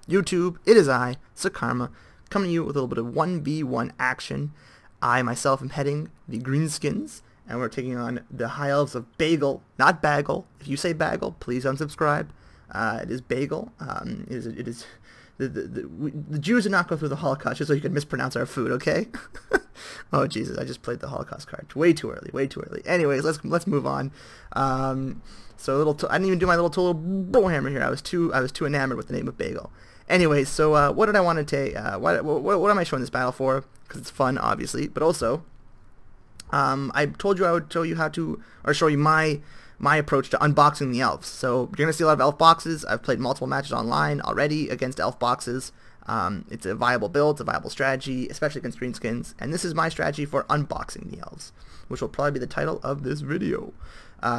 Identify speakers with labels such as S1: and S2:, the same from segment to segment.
S1: YouTube, it is I, Sakarma, coming to you with a little bit of 1v1 action. I myself am heading the Greenskins, and we're taking on the High Elves of Bagel, not Bagel. If you say Bagel, please unsubscribe. It is Bagel. The Jews did not go through the Holocaust just so you can mispronounce our food, okay? Oh Jesus, I just played the Holocaust card way too early, way too early. Anyways, let's move on. So I didn't even do my little Brohammer here. I was too enamored with the name of Bagel. Anyways, so what did I want to take? What am I showing this battle for? Because it's fun, obviously, but also I told you I would show you how to, or show you my approach to unboxing the elves. So you're going to see a lot of elf boxes. I've played multiple matches online already against elf boxes. It's a viable build, it's a viable strategy, especially against Greenskins. And this is my strategy for unboxing the elves, which will probably be the title of this video.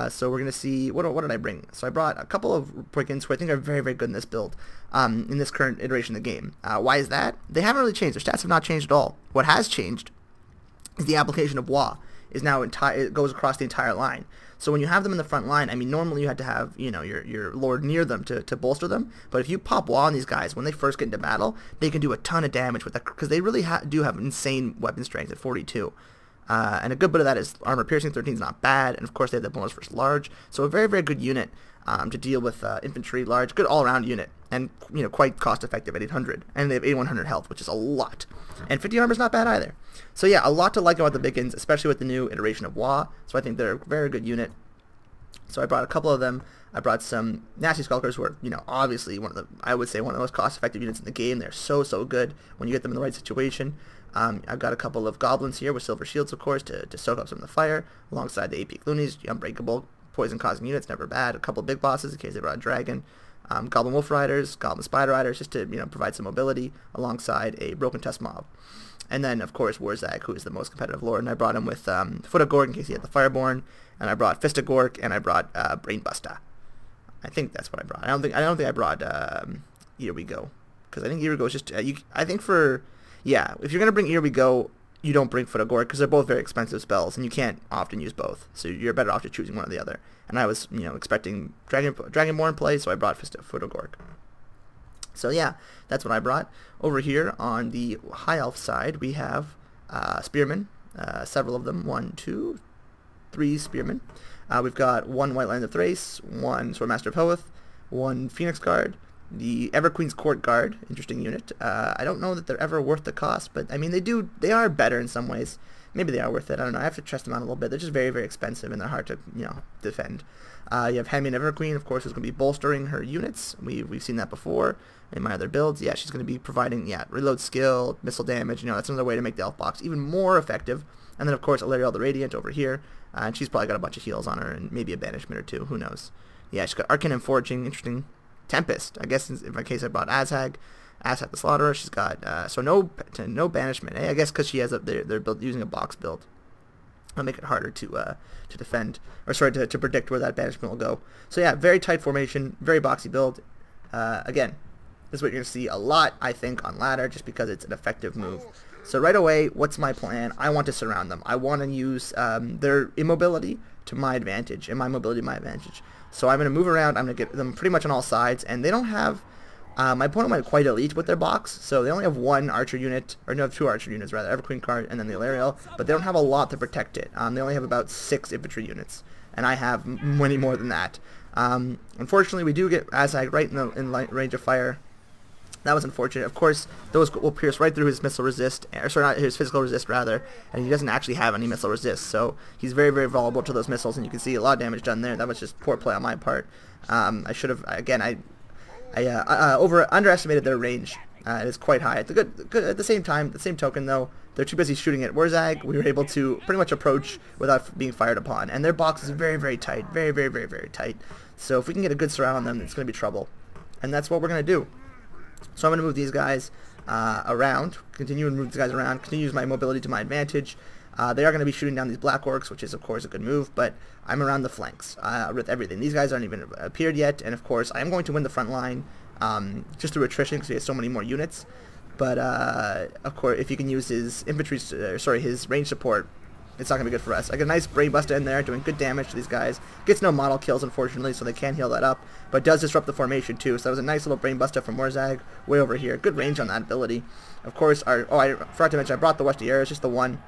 S1: So we're going to see, what did I bring? So I brought a couple of Brickins who I think are very, very good in this build, in this current iteration of the game. Why is that? They haven't really changed. Their stats have not changed at all. What has changed is the application of Wa. Is now it goes across the entire line. So when you have them in the front line, I mean, normally you had to have, you know, your lord near them to bolster them. But if you pop Wa on these guys, when they first get into battle, they can do a ton of damage with that, because they really do have insane weapon strength at 42. And a good bit of that is armor piercing. 13 is not bad, and of course they have the bonus versus large. So a very, very good unit to deal with infantry, large, good all-around unit, and you know, quite cost-effective at 800. And they have 8100 health, which is a lot. And 50 armor is not bad either. So yeah, a lot to like about the Biggins, especially with the new iteration of Wa. So I think they're a very good unit. So I brought a couple of them. I brought some Nasty Skulkers, who are, you know, obviously I would say one of the most cost-effective units in the game. They're so good when you get them in the right situation. I've got a couple of Goblins here with Silver Shields, of course, to soak up some of the fire, alongside the AP Loonies, Unbreakable, poison-causing units, never bad. A couple of big bosses in case they brought a dragon. Goblin Wolf Riders, Goblin Spider Riders, just to, you know, provide some mobility, alongside a Broken Tusk Mob. And then, of course, Warzag, who is the most competitive lord, and I brought him with Foot of Gorg in case he had the Fireborn, and I brought Fist of Gorg, and I brought Brainbuster. I think that's what I brought. I don't think I brought Here We Go, because I think Here We Go is just I think for, yeah, if you're gonna bring Here We Go, you don't bring Foot of Gorg, because they're both very expensive spells, and you can't often use both, so you're better off just choosing one or the other. And I was, you know, expecting Dragonborn play, so I brought Foot of Gorg. So yeah, that's what I brought. Over here on the High Elf side, we have Spearmen, several of them, 1, 2, 3 Spearmen. We've got 1 White Land of Thrace, 1 Swordmaster of Hoeth, 1 Phoenix Guard, the Everqueen's Court Guard, interesting unit. I don't know that they're ever worth the cost, but I mean they are better in some ways. Maybe they are worth it. I don't know. I have to test them out a little bit. They're just very, very expensive, and they're hard to, you know, defend. You have Handmaid Everqueen, of course, who's going to be bolstering her units. We've seen that before in my other builds. Yeah, she's going to be providing, yeah, reload skill, missile damage. You know, that's another way to make the elf box even more effective. And then, of course, Illyriel the Radiant over here, and she's probably got a bunch of heals on her, and maybe a banishment or two. Who knows? Yeah, she's got Arcane and Forging. Interesting. Tempest. I guess in my case, I brought Azhag the Slaughterer. She's got so no banishment. I guess because she has they're using a box build. It'll make it harder to defend, or sorry, to predict where that banishment will go. So yeah, very tight formation, very boxy build. Again, this is what you're gonna see a lot, I think, on ladder, just because it's an effective move. So right away, what's my plan? I want to surround them. I want to use their immobility to my advantage, and my mobility to my advantage. So I'm going to move around. I'm going to get them pretty much on all sides, and they don't have... my opponent might be quite elite with their box, so they only have 1 archer unit, or no, 2 archer units rather, Everqueen card, and then the Illyriel, but they don't have a lot to protect it. They only have about 6 infantry units, and I have many more than that. Unfortunately, we do get Azhag right in range of fire. That was unfortunate. Of course, those will pierce right through his missile resist, or sorry, not his physical resist rather, and he doesn't actually have any missile resist, so he's very, very vulnerable to those missiles, and you can see a lot of damage done there. That was just poor play on my part. I should have, again, I underestimated their range. It is quite high. It's good at the same time. The same token, though, they're too busy shooting at Warzag. We were able to pretty much approach without being fired upon, and their box is very, very tight, very, very, very, very tight. So if we can get a good surround on them, it's going to be trouble, and that's what we're going to do. So I'm going to move these guys around, continue to move these guys around, continue to use my mobility to my advantage. They are going to be shooting down these Black Orcs, which is, of course, a good move, but I'm around the flanks with everything. These guys aren't even appeared yet, and, of course, I am going to win the front line just through attrition because he has so many more units. But, of course, if you can use his infantry, his range support it's not going to be good for us. I get a nice Brain Buster in there, doing good damage to these guys. Gets no model kills, unfortunately, so they can't heal that up, but does disrupt the formation, too. So that was a nice little Brain Buster from Warzag, way over here. Good range on that ability. Of course, I forgot to mention, I brought the Westiaires, just the one.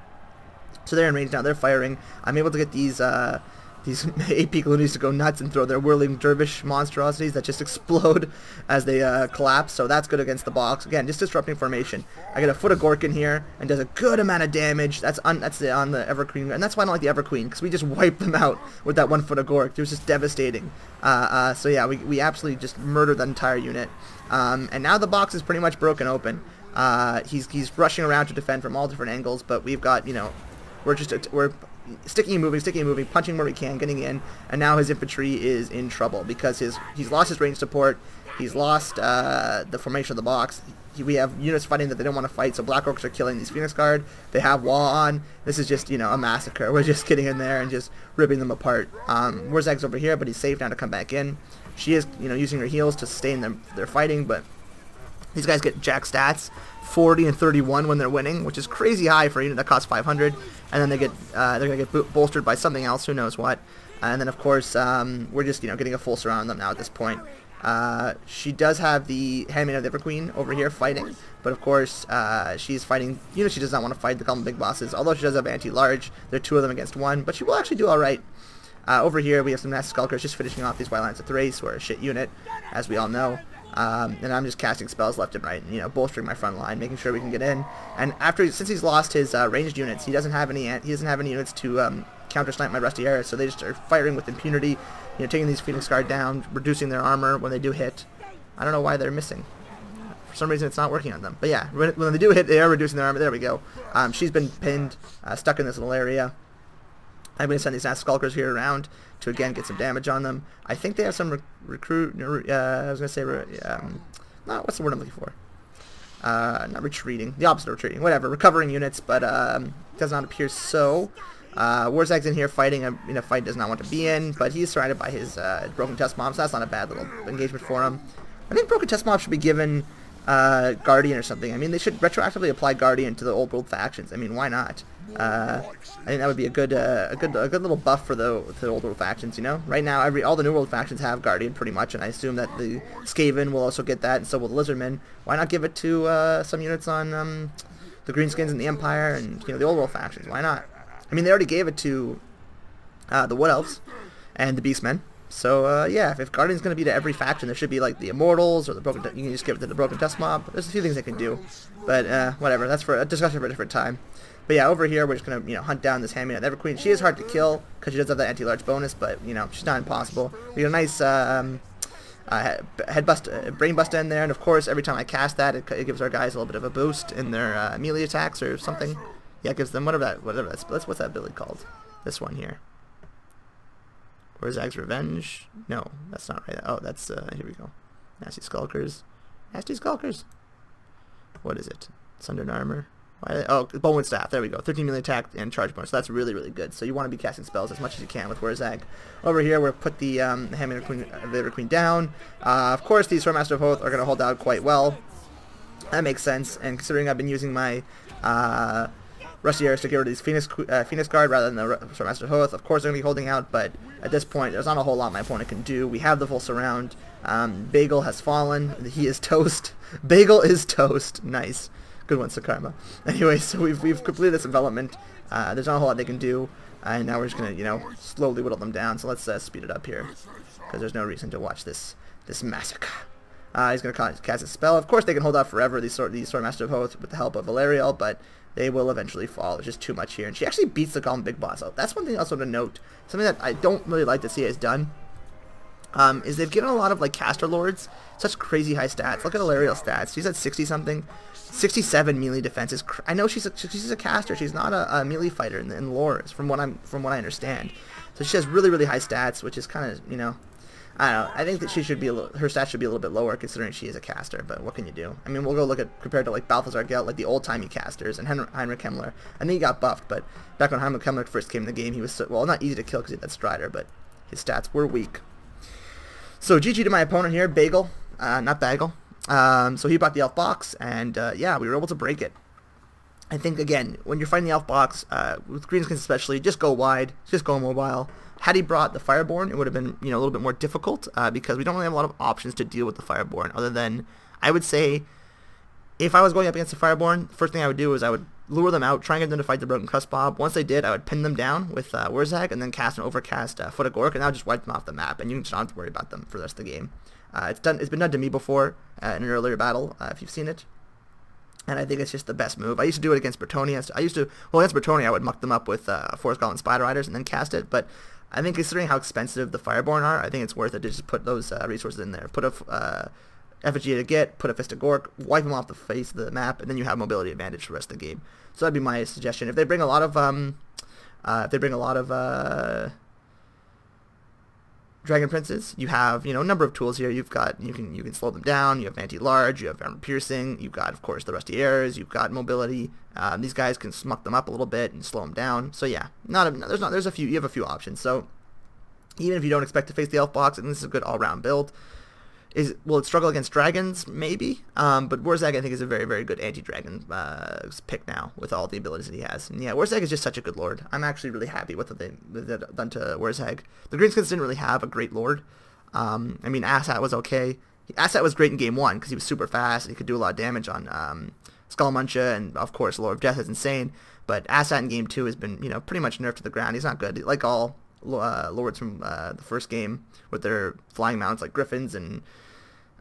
S1: So they're in range now, they're firing. I'm able to get these AP Gloonies to go nuts and throw their whirling dervish monstrosities that just explode as they collapse, so that's good against the box. Again, just disrupting formation. I get a Foot of Gorkin here, and does a good amount of damage. That's on the Everqueen, and that's why I don't like the Everqueen, because we just wiped them out with that 1 Foot of Gork. It was just devastating. So yeah, we absolutely just murdered that entire unit. And now the box is pretty much broken open. He's rushing around to defend from all different angles, but we've got, you know, we're sticking and moving, punching where we can, getting in, and now his infantry is in trouble because he's lost his range support, he's lost the formation of the box. We have units fighting that they don't want to fight, so Black Orcs are killing these Phoenix Guard. They have wall on. This is just, you know, a massacre. We're just getting in there and just ripping them apart. Warzag's over here, but he's safe now to come back in. She is, you know, using her heals to sustain their fighting, but these guys get jack stats, 40 and 31 when they're winning, which is crazy high for a unit that costs 500. And then they're gonna get bolstered by something else, who knows what. And then of course we're just, you know, getting a full surround on them now at this point. She does have the Handmaid of the Everqueen over here fighting, but of course she's fighting. You know, she does not want to fight the Goblin Big Bosses. Although she does have anti-large, there are 2 of them against 1, but she will actually do all right. Over here we have some Nasty Skulkers just finishing off these White Lions of Thrace, who are a shit unit, as we all know. And I'm just casting spells left and right, and, you know, bolstering my front line, making sure we can get in. And since he's lost his ranged units, he doesn't have any units to counter snipe my Rusty Arrows, so they just are firing with impunity, you know, taking these Phoenix Guard down, reducing their armor when they do hit. I don't know why they're missing. For some reason, it's not working on them. But yeah, when they do hit, they are reducing their armor. There we go. She's been pinned, stuck in this little area. I'm going to send these Nasty Skulkers here around to, again, get some damage on them. I think they have some recruit... I was going to say... what's the word I'm looking for? Not retreating. The opposite of retreating. Whatever. Recovering units, but does not appear so. Warzag's in here fighting in a fight he does not want to be in, but he's surrounded by his Broken Test Mob, so that's not a bad little engagement for him. I think Broken Test Mob should be given Guardian or something. I mean, they should retroactively apply Guardian to the old world factions. I mean, why not? I think that would be a good little buff for the old world factions. You know, right now all the new world factions have Guardian pretty much, and I assume that the Skaven will also get that, and so will the Lizardmen. Why not give it to some units on the Greenskins and the Empire, and, you know, the old world factions? Why not? I mean, they already gave it to the Wood Elves and the Beastmen. So yeah, if Guardian's going to be to every faction, there should be like the Immortals or the Broken. You can just give it to the Broken Dust Mob. There's a few things they can do, but whatever. That's for a discussion for a different time. But yeah, over here we're just gonna, you know, hunt down this Handmaid of the Everqueen. She is hard to kill because she does have that anti-large bonus, but, you know, she's not impossible. We get a nice brain bust in there, and of course every time I cast that, it gives our guys a little bit of a boost in their melee attacks or something. Yeah, it gives them whatever that's what's that ability called? This one here. Warzag's Revenge? No, that's not right. Oh, that's here we go. Nasty Skulkers. Nasty Skulkers. What is it? Sundered Armor. Bowman Staff. There we go. 13 melee attack and charge bonus. So that's really, really good. So you want to be casting spells as much as you can with Warzag. Over here, we'll put the Handmaid of the Everqueen down. Of course, these Swordmaster of Oath are going to hold out quite well. That makes sense. And considering I've been using my Rusty Arrows to get rid of these Phoenix Guard rather than the Swordmaster of Oath, of course they're going to be holding out. But at this point, there's not a whole lot my opponent can do. We have the full surround. Bagel has fallen. He is toast. Bagel is toast. Nice. Good one, Sakarma. Anyway, so we've completed this envelopment. There's not a whole lot they can do, and now we're just gonna, you know, slowly whittle them down. So let's speed it up here, because there's no reason to watch this massacre. He's gonna cast a spell. Of course, they can hold out forever. These Swordmaster of Oath with the help of Valerial, but they will eventually fall. There's just too much here, and she actually beats the Goblin Big Boss. So that's one thing also to note. Something that I don't really like to see is done. Is they've given a lot of, like, caster lords such crazy high stats. Look at Valerial's stats. She's at 60 something. 67 melee defense. I know she's a caster. She's not a melee fighter in lore, from what I understand. So she has really, really high stats, which is kind of, you know, I don't know. I think that she should be her stats should be a little bit lower considering she is a caster. But what can you do? I mean, we'll go look at compared to like Balthazar Gelt, like the old timey casters, and Heinrich Himmler. I think he got buffed, but back when Heinrich Himmler first came in the game, he was not easy to kill because he had that Strider, but his stats were weak. So GG to my opponent here, Bagel, not Bagel. So he bought the elf box, and yeah, we were able to break it. I think, again, when you're fighting the elf box, with Greenskins especially, just go wide, just go mobile. Had he brought the Fireborn, it would have been, you know, a little bit more difficult, because we don't really have a lot of options to deal with the Fireborn, other than, I would say, if I was going up against the Fireborn, first thing I would do is I would lure them out, try and get them to fight the Broken Crust Bob. Once they did, I would pin them down with Wurzag, and then cast an Overcast Foot of Gork, and that would just wipe them off the map, and you just don't have to worry about them for the rest of the game. It's been done to me before in an earlier battle, if you've seen it. And I think it's just the best move. I used to do it against Bretonnia. Against Bretonnia, I would muck them up with Forest Goblin Spider Riders and then cast it. But I think considering how expensive the Fireborn are, I think it's worth it to just put those resources in there. Put a Effigy to get, put a Fist of Gork, wipe them off the face of the map, and then you have mobility advantage for the rest of the game. So that'd be my suggestion. If they bring a lot of, Dragon Princes, you have, you know, a number of tools here. You can slow them down. You have anti-large. You have armor piercing. You've got, of course, the rusty airs. You've got mobility. These guys can smuck them up a little bit and slow them down. So yeah, you have a few options. So even if you don't expect to face the elf box, and this is a good all-round build. Will it struggle against dragons? Maybe. But Wurzag, I think, is a very, very good anti-dragon pick now with all the abilities that he has. And yeah, Wurzag is just such a good lord. I'm actually really happy with what they've done to Wurzag. The Greenskins didn't really have a great lord. I mean, Asshat was okay. Asshat was great in game 1 because he was super fast. And he could do a lot of damage on Skullmuncha, and of course, Lord of Death is insane. But Asshat in game 2 has been, you know, pretty much nerfed to the ground. He's not good. Like all lords from the first game with their flying mounts like griffins and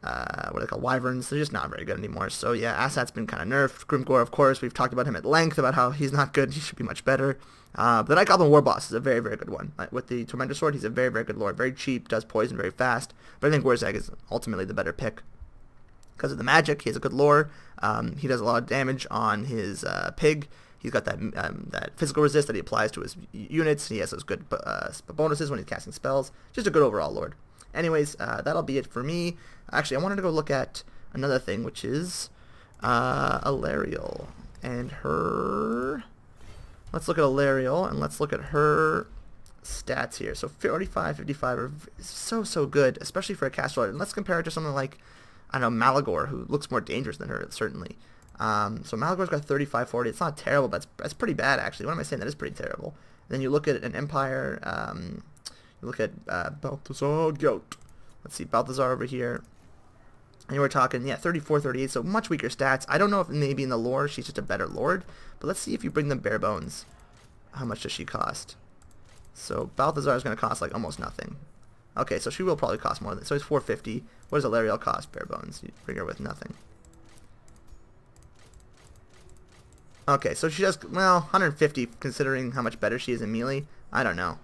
S1: what are they called, wyverns. They're just not very good anymore. So yeah, Asshat's been kind of nerfed. Grimgor, of course, we've talked about him at length about how he's not good. He should be much better. The Night Goblin War Boss is a very, very good one. With the Tormentor Sword, he's a very, very good lord. Very cheap, does poison very fast. But I think Wurzag is ultimately the better pick because of the magic. He has a good lore. He does a lot of damage on his pig. He's got that physical resist that he applies to his units. He has those good bonuses when he's casting spells. Just a good overall lord. Anyways, that'll be it for me. Actually, I wanted to go look at another thing, which is Alariel and her. Let's look at Alariel, and let's look at her stats here. So 45, 55 are so good, especially for a caster lord. And let's compare it to someone like, I don't know, Malagor, who looks more dangerous than her, certainly. So Malagor's got 35, 40. It's not terrible, but that's pretty bad, actually. What am I saying? That is pretty terrible. Then you look at an Empire. You look at Balthazar Goat. Let's see, Balthazar over here. And we're talking, yeah, 34, 38, so much weaker stats. I don't know if maybe in the lore she's just a better lord, but let's see if you bring them bare bones. How much does she cost? So Balthazar is going to cost like almost nothing. Okay, so she will probably cost more than, so it's 450. What does Alariel cost bare bones? You bring her with nothing. Okay, so she does, well, 150 considering how much better she is in melee. I don't know.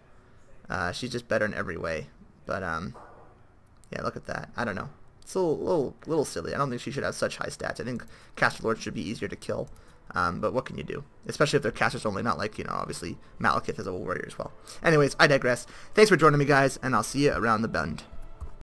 S1: She's just better in every way. But, yeah, look at that. I don't know. It's a little silly. I don't think she should have such high stats. I think Caster Lords should be easier to kill. But what can you do? Especially if they're casters only, not like, you know, obviously Malekith is a warrior as well. Anyways, I digress. Thanks for joining me, guys, and I'll see you around the bend.